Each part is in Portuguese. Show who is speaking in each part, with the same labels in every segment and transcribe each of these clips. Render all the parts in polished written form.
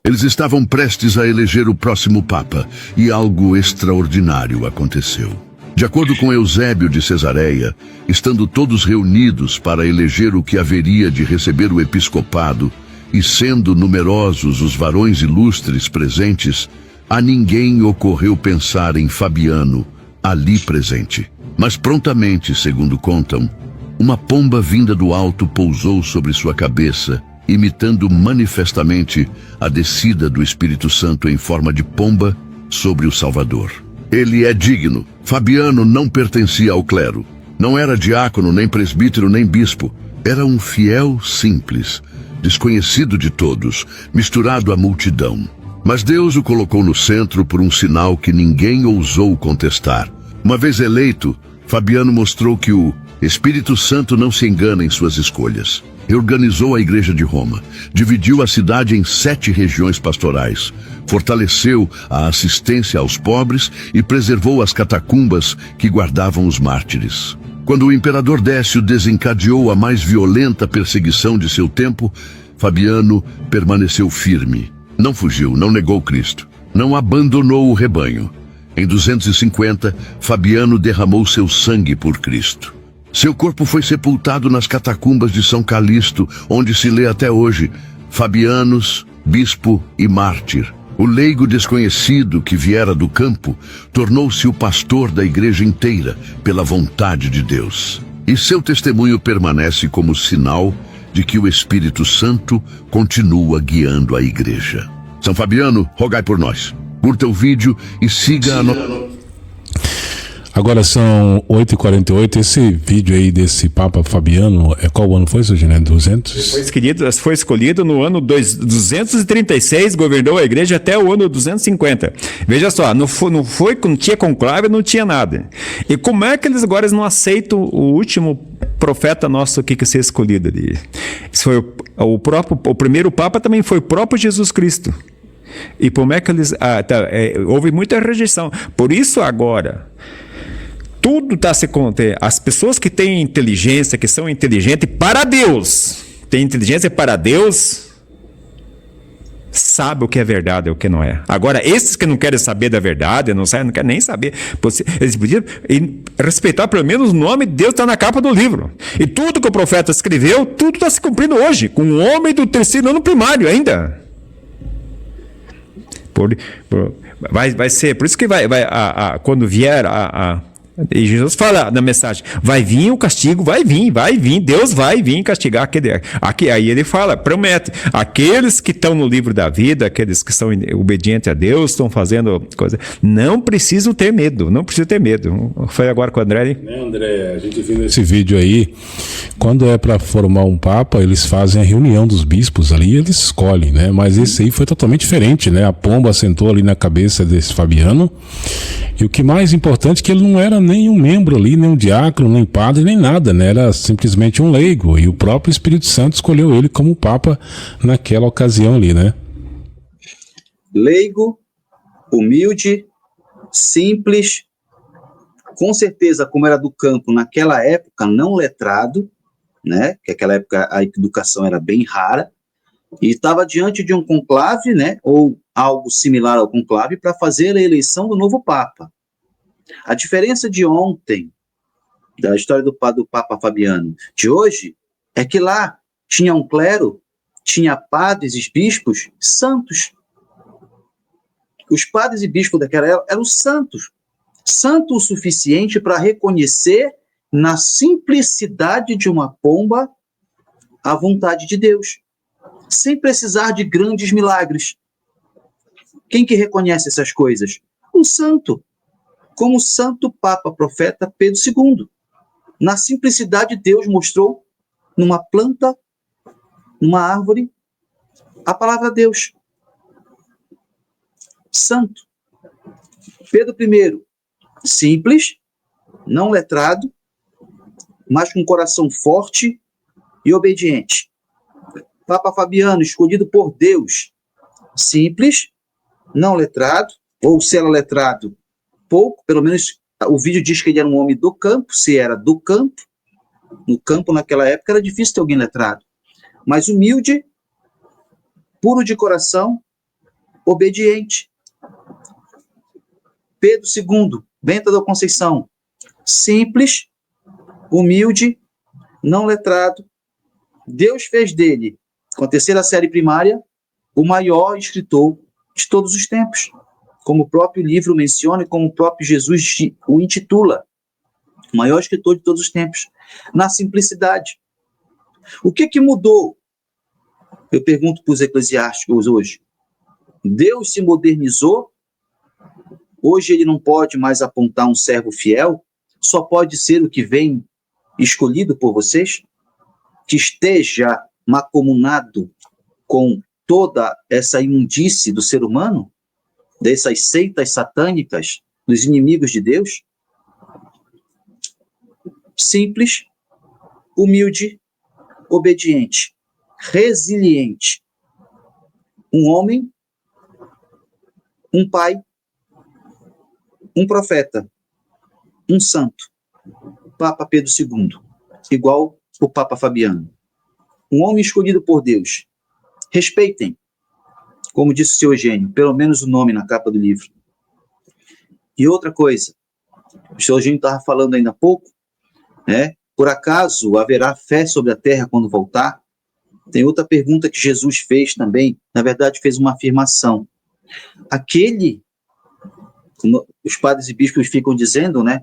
Speaker 1: Eles estavam prestes a eleger o próximo Papa, e algo extraordinário aconteceu. De acordo com Eusébio de Cesareia, estando todos reunidos para eleger o que haveria de receber o episcopado, e sendo numerosos os varões ilustres presentes, a ninguém ocorreu pensar em Fabiano, ali presente. Mas prontamente, segundo contam, uma pomba vinda do alto pousou sobre sua cabeça, imitando manifestamente a descida do Espírito Santo em forma de pomba sobre o Salvador. Ele é digno. Fabiano não pertencia ao clero. Não era diácono, nem presbítero, nem bispo. Era um fiel simples, desconhecido de todos, misturado à multidão. Mas Deus o colocou no centro por um sinal que ninguém ousou contestar. Uma vez eleito, Fabiano mostrou que o Espírito Santo não se engana em suas escolhas. Organizou a Igreja de Roma, dividiu a cidade em 7 regiões pastorais, fortaleceu a assistência aos pobres e preservou as catacumbas que guardavam os mártires. Quando o imperador Décio desencadeou a mais violenta perseguição de seu tempo, Fabiano permaneceu firme. Não fugiu, não negou Cristo, não abandonou o rebanho. Em 250, Fabiano derramou seu sangue por Cristo. Seu corpo foi sepultado nas catacumbas de São Calixto, onde se lê até hoje: Fabianus, bispo e mártir. O leigo desconhecido que viera do campo tornou-se o pastor da igreja inteira, pela vontade de Deus. E seu testemunho permanece como sinal de que o Espírito Santo continua guiando a igreja. São Fabiano, rogai por nós. Curta o vídeo e siga a nossa...
Speaker 2: Agora são 8h48, esse vídeo aí desse Papa Fabiano, qual ano foi, seu Ginésio? 200?
Speaker 3: Foi escolhido no ano 236, governou a igreja até o ano 250. Veja só, não tinha conclave, não tinha nada. E como é que eles agora não aceitam o último profeta nosso aqui que ser escolhido ali? Isso foi o primeiro Papa também foi o próprio Jesus Cristo. E como é que eles... houve muita rejeição. Por isso agora... Tudo está se contendo. As pessoas que têm inteligência, que são inteligentes para Deus, têm inteligência para Deus, sabem o que é verdade e o que não é. Agora, esses que não querem saber da verdade, não querem nem saber, eles podiam respeitar pelo menos o nome de Deus está na capa do livro. E tudo que o profeta escreveu, tudo está se cumprindo hoje, com um homem do 3º ano primário ainda. Vai ser, por isso que quando vier e Jesus fala na mensagem, vai vir o castigo, vai vir, Deus vai vir castigar aí ele fala, promete, aqueles que estão no livro da vida, aqueles que são obedientes a Deus, estão fazendo coisa, não precisam ter medo. Foi agora com o André?
Speaker 2: André, a gente viu nesse vídeo aí, quando é para formar um Papa, eles fazem a reunião dos bispos ali, eles escolhem, né? Mas esse aí foi totalmente diferente, né? A pomba sentou ali na cabeça desse Fabiano, e o que mais importante é que ele não era nem um membro ali, nem um diácono, nem padre, nem nada, né? Era simplesmente um leigo, e o próprio Espírito Santo escolheu ele como Papa naquela ocasião ali, né?
Speaker 4: Leigo, humilde, simples, com certeza, como era do campo naquela época, não letrado, né? Que naquela época a educação era bem rara, e estava diante de um conclave, né? Ou algo similar ao conclave, para fazer a eleição do novo Papa. A diferença de ontem, da história do Papa Fabiano, de hoje, é que lá tinha um clero, tinha padres e bispos santos. Os padres e bispos daquela época eram santos. Santo o suficiente para reconhecer na simplicidade de uma pomba a vontade de Deus, sem precisar de grandes milagres. Quem que reconhece essas coisas? Um santo, como o santo Papa Profeta Pedro II. Na simplicidade, Deus mostrou numa planta, numa árvore, a palavra de Deus. Santo. Pedro I, simples, não letrado, mas com coração forte e obediente. Papa Fabiano, escolhido por Deus, simples, não letrado, ou se era letrado, pouco, pelo menos o vídeo diz que ele era um homem do campo, se era do campo, no campo naquela época era difícil ter alguém letrado, mas humilde, puro de coração, obediente. Pedro II, Bento da Conceição, simples, humilde, não letrado. Deus fez dele, com a terceira série primária, o maior escritor de todos os tempos, como o próprio livro menciona e como o próprio Jesus o intitula, o maior escritor de todos os tempos, na simplicidade. O que mudou? Eu pergunto para os eclesiásticos hoje. Deus se modernizou? Hoje ele não pode mais apontar um servo fiel? Só pode ser o que vem escolhido por vocês? Que esteja macomunado com toda essa imundície do ser humano? Dessas seitas satânicas, dos inimigos de Deus? Simples, humilde, obediente, resiliente. Um homem, um pai, um profeta, um santo, Papa Pedro II, igual o Papa Fabiano. Um homem escolhido por Deus. Respeitem, como disse o seu Eugênio, pelo menos o nome na capa do livro. E outra coisa, o seu Eugênio estava falando ainda há pouco, né? Por acaso haverá fé sobre a terra quando voltar? Tem outra pergunta que Jesus fez também, na verdade fez uma afirmação. Os padres e bispos ficam dizendo, né?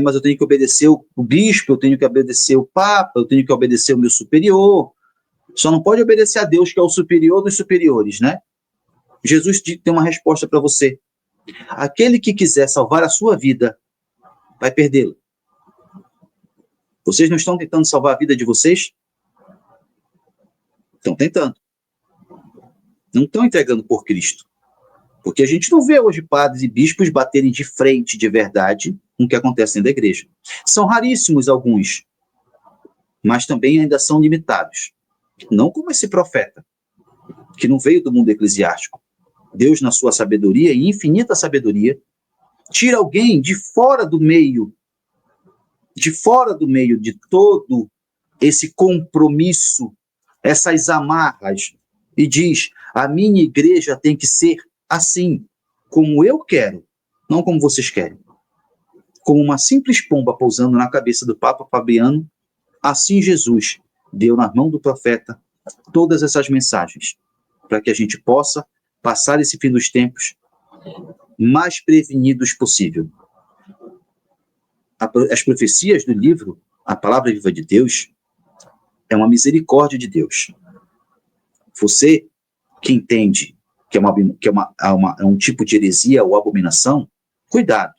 Speaker 4: Mas eu tenho que obedecer o bispo, eu tenho que obedecer o papa, eu tenho que obedecer o meu superior. Só não pode obedecer a Deus, que é o superior dos superiores, né? Jesus tem uma resposta para você. Aquele que quiser salvar a sua vida, vai perdê-la. Vocês não estão tentando salvar a vida de vocês? Estão tentando. Não estão entregando por Cristo. Porque a gente não vê hoje padres e bispos baterem de frente de verdade com o que acontece dentro da igreja. São raríssimos alguns, mas também ainda são limitados. Não como esse profeta, que não veio do mundo eclesiástico. Deus, na sua sabedoria e infinita sabedoria, tira alguém de fora do meio de todo esse compromisso, essas amarras, e diz: a minha igreja tem que ser assim, como eu quero, não como vocês querem. Como uma simples pomba pousando na cabeça do Papa Fabiano, assim Jesus deu na mão do profeta todas essas mensagens, para que a gente possa passar esse fim dos tempos mais prevenidos possível. As profecias do livro, a palavra viva de Deus, é uma misericórdia de Deus. Você que entende que é um tipo de heresia ou abominação, cuidado.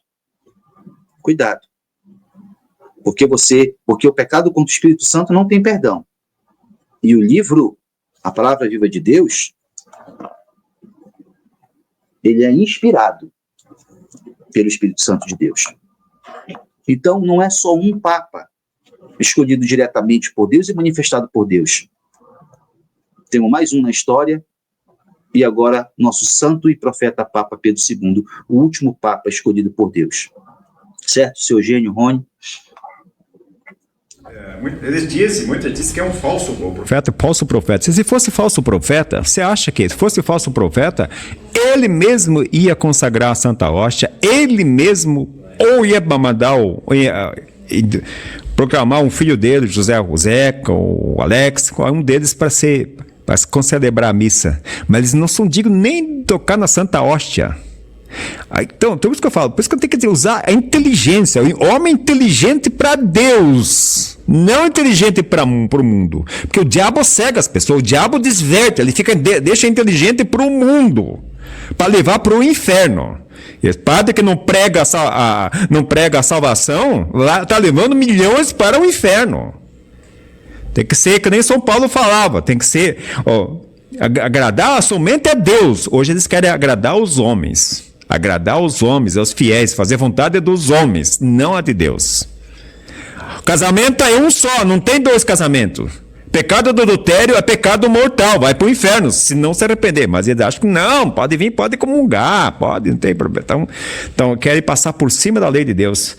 Speaker 4: Cuidado. Porque o pecado contra o Espírito Santo não tem perdão. E o livro, a palavra viva de Deus, ele é inspirado pelo Espírito Santo de Deus. Então, não é só um Papa escolhido diretamente por Deus e manifestado por Deus. Temos mais um na história, e agora nosso santo e profeta Papa Pedro II, o último Papa escolhido por Deus. Certo, seu Eugênio, Rony?
Speaker 3: Muitos dizem que é um falso profeta. Se fosse falso profeta, você acha que se fosse falso profeta, ele mesmo ia consagrar a Santa Hóstia, ele mesmo ou ia mandar proclamar um filho dele, José Zeca ou Alex, um deles para celebrar a missa. Mas eles não são dignos nem de tocar na Santa Hóstia. Então, por isso que eu falo, por isso que eu tenho que usar a inteligência, o homem inteligente para Deus, não inteligente para o mundo, porque o diabo cega as pessoas, o diabo desverte, ele deixa inteligente para o mundo, para levar para o inferno. E padre que não prega a salvação, está levando milhões para o inferno. Tem que ser, que nem São Paulo falava, tem que ser, agradar somente a Deus. Hoje eles querem agradar os homens. Agradar os homens, aos fiéis, fazer vontade dos homens, não a de Deus. Casamento é um só, não tem dois casamentos. Pecado do adultério é pecado mortal, vai para o inferno, se não se arrepender. Mas eles acham que não, pode vir, pode comungar, pode, não tem problema. Então querem passar por cima da lei de Deus.